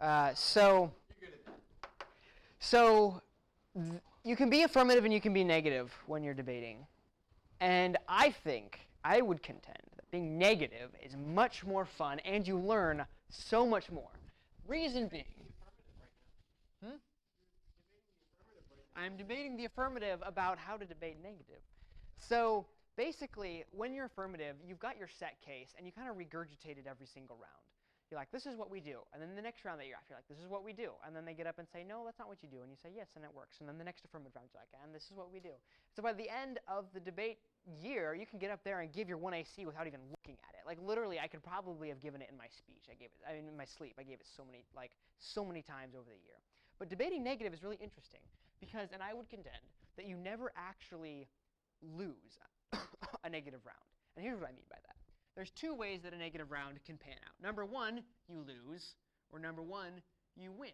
So you can be affirmative and you can be negative when you're debating. And I would contend that being negative is much more fun and you learn so much more. Reason being, I'm debating the affirmative about how to debate negative. So basically, when you're affirmative, you've got your set case and you kind of regurgitate it every single round. You're like, this is what we do. And then the next round that you're after, you're like, this is what we do. And then they get up and say, no, that's not what you do. And you say, yes, and it works. And then the next affirmative round, you're like, and this is what we do. So by the end of the debate year, you can get up there and give your 1AC without even looking at it. Like literally, I could probably have given it in my speech. In my sleep. I gave it so many times over the year. But debating negative is really interesting because, and I would contend, that you never actually lose a negative round. And here's what I mean by that. There's two ways that a negative round can pan out. Number one, you lose, or number one, you win.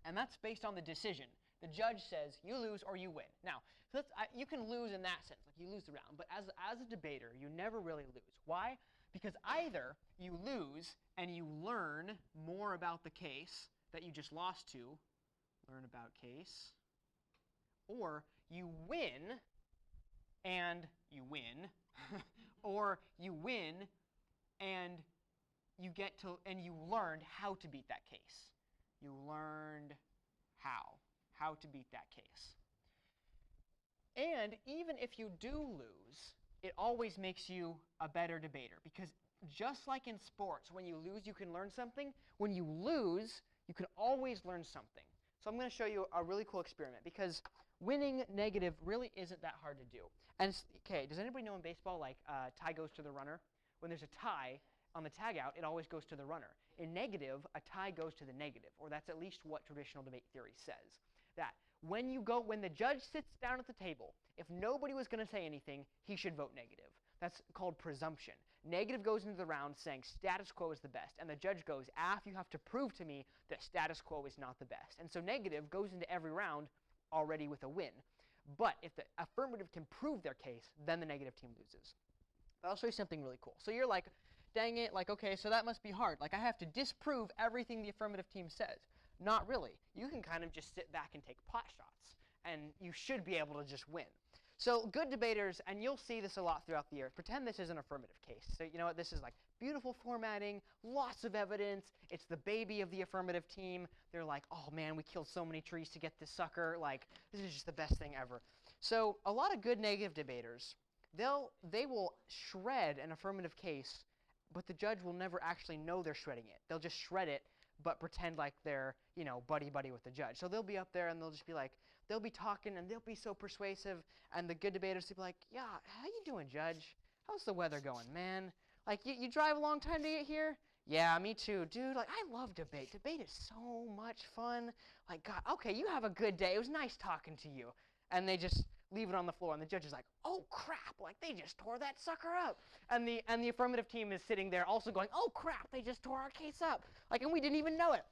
And that's based on the decision. The judge says you lose or you win. Now, you can lose in that sense, like you lose the round. But as a debater, you never really lose. Why? Because either you lose and you learn more about the case that you just lost to, learn about case, or you win and you win, or you win and you learned how to beat that case. You learned how to beat that case. And even if you do lose, it always makes you a better debater because just like in sports, when you lose, you can learn something. When you lose, you can always learn something. So I'm going to show you a really cool experiment because winning negative really isn't that hard to do. And okay, does anybody know in baseball, like tie goes to the runner? When there's a tie on the tag out, it always goes to the runner. In negative, a tie goes to the negative, or that's at least what traditional debate theory says. That when the judge sits down at the table, if nobody was going to say anything, he should vote negative. That's called presumption. Negative goes into the round saying status quo is the best, and the judge goes, you have to prove to me that status quo is not the best. And so negative goes into every round already with a win. But if the affirmative can prove their case, then the negative team loses. But I'll show you something really cool. So you're like, dang it, like, okay, so that must be hard. Like, I have to disprove everything the affirmative team says. Not really. You can kind of just sit back and take pot shots, and you should be able to just win. So good debaters, and you'll see this a lot throughout the year, pretend this is an affirmative case. So you know what, this is like beautiful formatting, lots of evidence, it's the baby of the affirmative team. They're like, oh man, we killed so many trees to get this sucker, like, this is just the best thing ever. So a lot of good negative debaters, they will shred an affirmative case, but the judge will never actually know they're shredding it. They'll just shred it, but pretend like they're, buddy-buddy with the judge. So they'll be up there and they'll just be like, they'll be talking and they'll be so persuasive, and the good debaters will be like, yeah, how you doing, judge? How's the weather going, man? Like, you drive a long time to get here? Yeah, me too. Dude, like, I love debate. Debate is so much fun. Like, God, okay, you have a good day. It was nice talking to you. And they just leave it on the floor, and the judge is like, oh, crap, like, they just tore that sucker up. And the affirmative team is sitting there also going, oh, crap, they just tore our case up. Like, and we didn't even know it.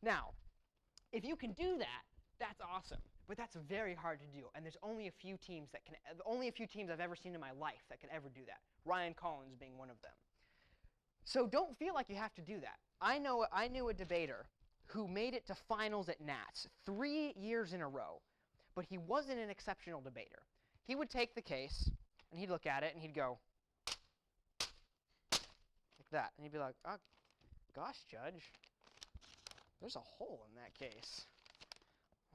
Now, if you can do that, that's awesome. But that's very hard to do, and there's only a few teams I've ever seen in my life that can ever do that. Ryan Collins being one of them. So don't feel like you have to do that. I knew a debater who made it to finals at Nats 3 years in a row, but he wasn't an exceptional debater. He would take the case, and he'd look at it, and he'd go like that, and he'd be like, oh, gosh, Judge, there's a hole in that case.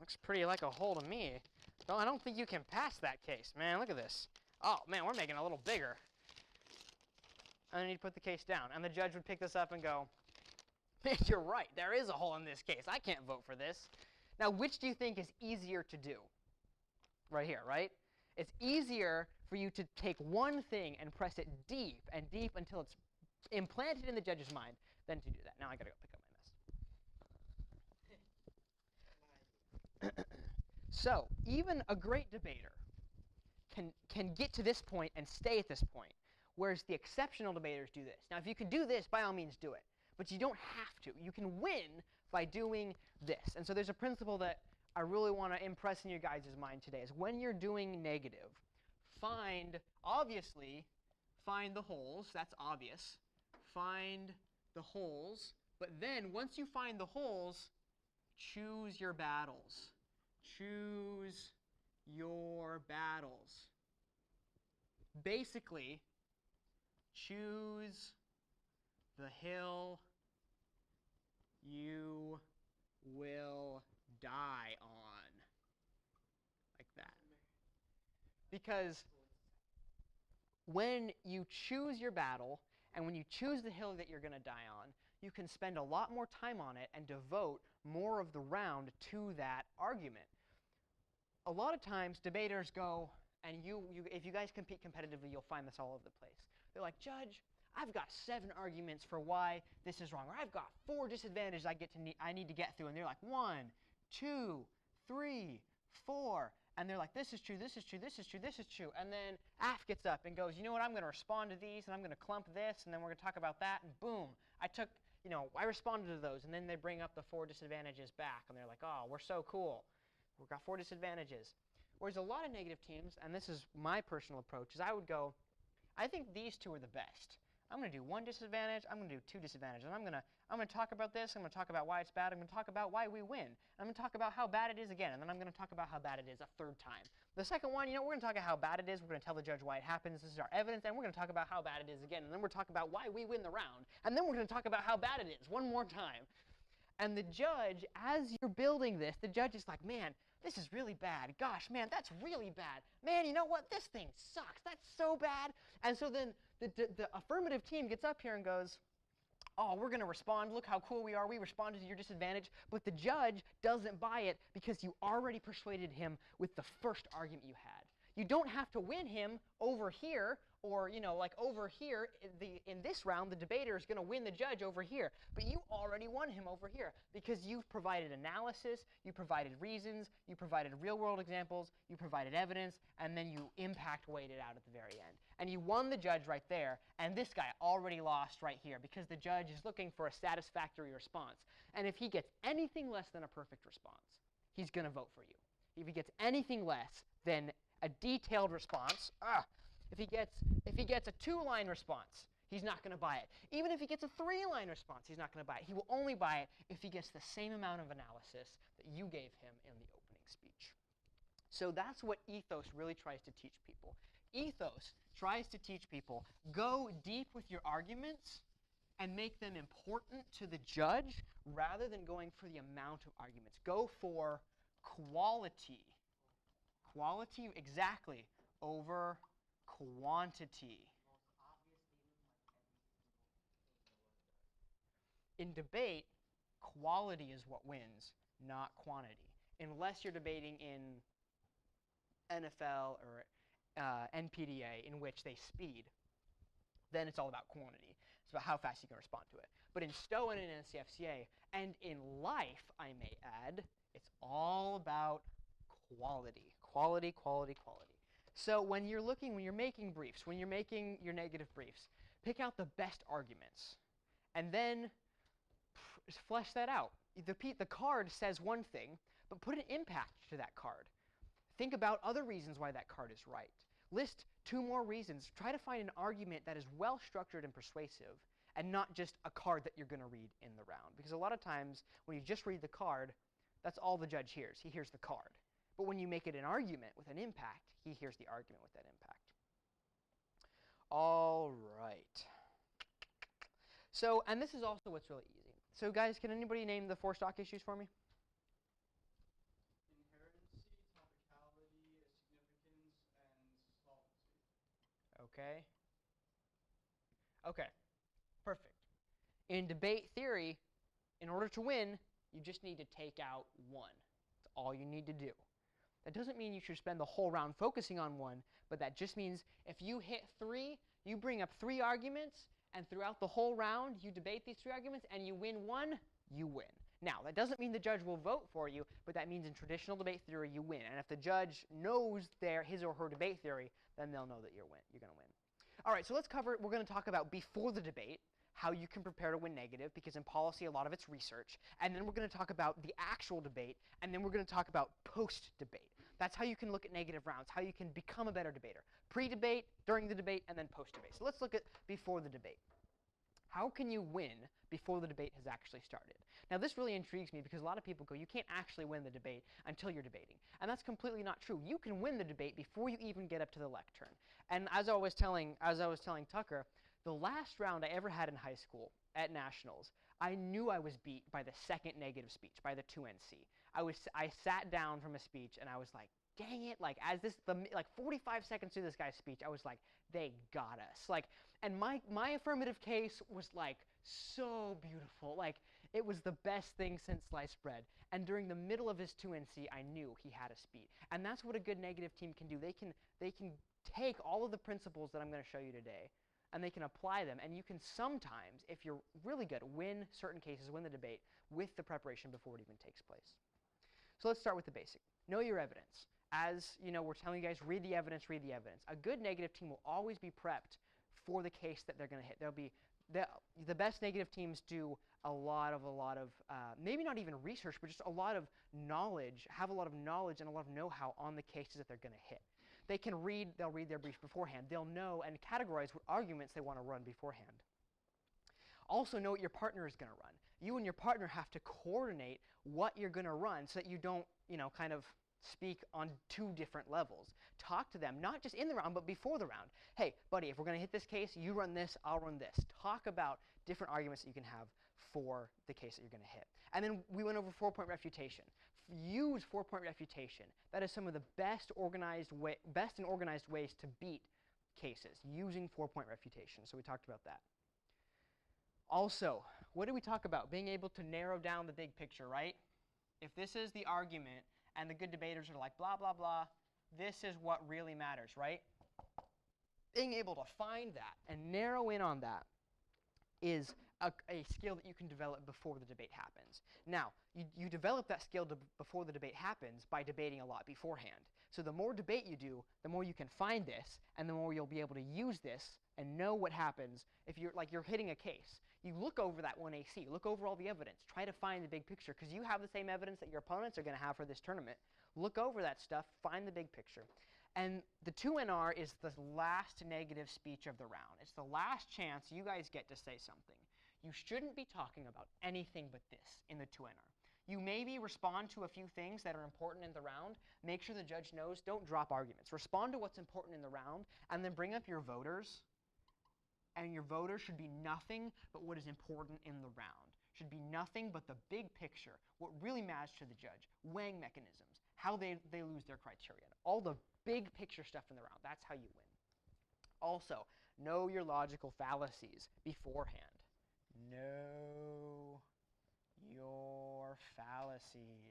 Looks pretty like a hole to me. No, I don't think you can pass that case, man. Look at this. Oh, man, we're making it a little bigger. And then he'd put the case down, and the judge would pick this up and go, man, you're right. There is a hole in this case. I can't vote for this. Now, which do you think is easier to do? Right here, right? It's easier for you to take one thing and press it deep and deep until it's implanted in the judge's mind than to do that. Now I got to go pick up my mess. So, even a great debater can get to this point and stay at this point, whereas the exceptional debaters do this. Now, if you can do this, by all means do it. But you don't have to. You can win by doing this. And so there's a principle that I really want to impress in your guys' mind today is when you're doing negative, find the holes. That's obvious. Find the holes But then once you find the holes, choose your battles. Choose your battles. Basically, choose the hill you will die on. Like that. Because when you choose your battle, and when you choose the hill that you're going to die on, you can spend a lot more time on it and devote more of the round to that argument. A lot of times, debaters go, and if you guys compete competitively, you'll find this all over the place. They're like, Judge, I've got 7 arguments for why this is wrong, or I've got 4 disadvantages I need to get through. And they're like, 1, 2, 3, 4. And they're like, this is true, this is true, this is true, this is true. And then Af gets up and goes, you know what, I'm going to respond to these, and I'm going to clump this, and then we're going to talk about that, and boom, I responded to those. And then they bring up the 4 disadvantages back, and they're like, oh, we're so cool. We've got 4 disadvantages. Whereas a lot of negative teams, and this is my personal approach, is I would go, I think these 2 are the best. I'm going to do 1 disadvantage, I'm going to do 2 disadvantages, and I'm going to talk about this, I'm going to talk about why it's bad, I'm going to talk about why we win, I'm going to talk about how bad it is again, and then I'm going to talk about how bad it is a 3rd time. The second one, we're going to talk about how bad it is, we're going to tell the judge why it happens, this is our evidence, and we're going to talk about how bad it is again, and then we're talking about why we win the round, and then we're going to talk about how bad it is one more time. And the judge, as you're building this, the judge is like, man, this is really bad. Gosh, man, that's really bad. Man, you know what? This thing sucks. That's so bad. And so then the affirmative team gets up here and goes, oh, we're going to respond. Look how cool we are. We responded to your disadvantage. But the judge doesn't buy it because you already persuaded him with the first argument you had. You don't have to win him over here, or like over here in this round, the debater is going to win the judge over here. But you already won him over here because you've provided analysis, you provided reasons, you provided real-world examples, you provided evidence, and then you impact weighted out at the very end. And you won the judge right there, and this guy already lost right here because the judge is looking for a satisfactory response. And if he gets anything less than a perfect response, he's going to vote for you. If he gets anything less than a detailed response, if he gets a 2-line response, he's not going to buy it. Even if he gets a 3-line response, he's not going to buy it. He will only buy it if he gets the same amount of analysis that you gave him in the opening speech. So that's what Ethos really tries to teach people. Ethos tries to teach people, go deep with your arguments and make them important to the judge rather than going for the amount of arguments. Go for quality. Quality, exactly, over quantity. In debate, quality is what wins, not quantity. Unless you're debating in NFL or NPDA, in which they speed, then it's all about quantity. It's about how fast you can respond to it. But in STO and in NCFCA, and in life, I may add, it's all about quality. Quality, quality, quality. So when you're making briefs, when you're making your negative briefs, pick out the best arguments, and then flesh that out. The card says one thing, but put an impact to that card. Think about other reasons why that card is right. List 2 more reasons. Try to find an argument that is well structured and persuasive, and not just a card that you're going to read in the round. Because a lot of times, when you just read the card, that's all the judge hears. He hears the card. But when you make it an argument with an impact, he hears the argument with that impact. All right. So, and this is also what's really easy. So guys, can anybody name the 4 stock issues for me? Inherency, topicality, significance, and solvency. Okay. Okay. Perfect. In debate theory, in order to win, you just need to take out 1. That's all you need to do. That doesn't mean you should spend the whole round focusing on 1, but that just means if you hit 3, you bring up 3 arguments, and throughout the whole round, you debate these 3 arguments, and you win 1, you win. Now, that doesn't mean the judge will vote for you, but that means in traditional debate theory, you win. And if the judge knows his or her debate theory, then they'll know that you're going to win. All right, so we're going to talk about before the debate, how you can prepare to win negative, because in policy, a lot of it's research. And then we're going to talk about the actual debate, and then we're going to talk about post-debate. That's how you can look at negative rounds, how you can become a better debater. Pre-debate, during the debate, and then post-debate. So let's look at before the debate. How can you win before the debate has actually started? Now, this really intrigues me because a lot of people go, you can't actually win the debate until you're debating. And that's completely not true. You can win the debate before you even get up to the lectern. And as I was telling Tucker, the last round I ever had in high school at nationals, I knew I was beat by the second negative speech, by the 2NC. I sat down from a speech and I was like, dang it, like 45 seconds through this guy's speech, I was like, they got us. Like, and my affirmative case was like so beautiful. Like, it was the best thing since sliced bread. And during the middle of his 2NC, I knew he had us beat. And that's what a good negative team can do. They can take all of the principles that I'm going to show you today, and they can apply them. And you can sometimes, if you're really good, win certain cases, win the debate with the preparation before it even takes place. So let's start with the basic. Know your evidence. As you know, we're telling you guys, read the evidence, read the evidence. A good negative team will always be prepped for the case that they're going to hit. There'll be the best negative teams do a lot of maybe not even research, but just a lot of knowledge, have a lot of knowledge and a lot of know-how on the cases that they're going to hit. They'll read their brief beforehand. They'll know and categorize what arguments they want to run beforehand. Also know what your partner is going to run. You and your partner have to coordinate what you're going to run so that you don't, kind of speak on two different levels. Talk to them, not just in the round, but before the round. Hey, buddy, if we're going to hit this case, you run this, I'll run this. Talk about different arguments that you can have for the case that you're going to hit. And then we went over 4-point refutation. Use 4-point refutation. That is some of the best and organized ways to beat cases, using 4-point refutation. So we talked about that. Also, what did we talk about? Being able to narrow down the big picture, right? If this is the argument and the good debaters are like, blah, blah, blah, this is what really matters, right? Being able to find that and narrow in on that is a skill that you can develop before the debate happens. Now, you develop that skill before the debate happens by debating a lot beforehand. So the more debate you do, the more you can find this, and the more you'll be able to use this and know what happens if you're hitting a case. You look over that 1AC, look over all the evidence, try to find the big picture, because you have the same evidence that your opponents are going to have for this tournament. Look over that stuff, find the big picture. And the 2NR is the last negative speech of the round. It's the last chance you guys get to say something. You shouldn't be talking about anything but this in the 2NR. You maybe respond to a few things that are important in the round. Make sure the judge knows. Don't drop arguments. Respond to what's important in the round, and then bring up your voters. And your voters should be nothing but what is important in the round. Should be nothing but the big picture, what really matters to the judge, weighing mechanisms, how they lose their criterion, all the big picture stuff in the round. That's how you win. Also, know your logical fallacies beforehand. Know your fallacies.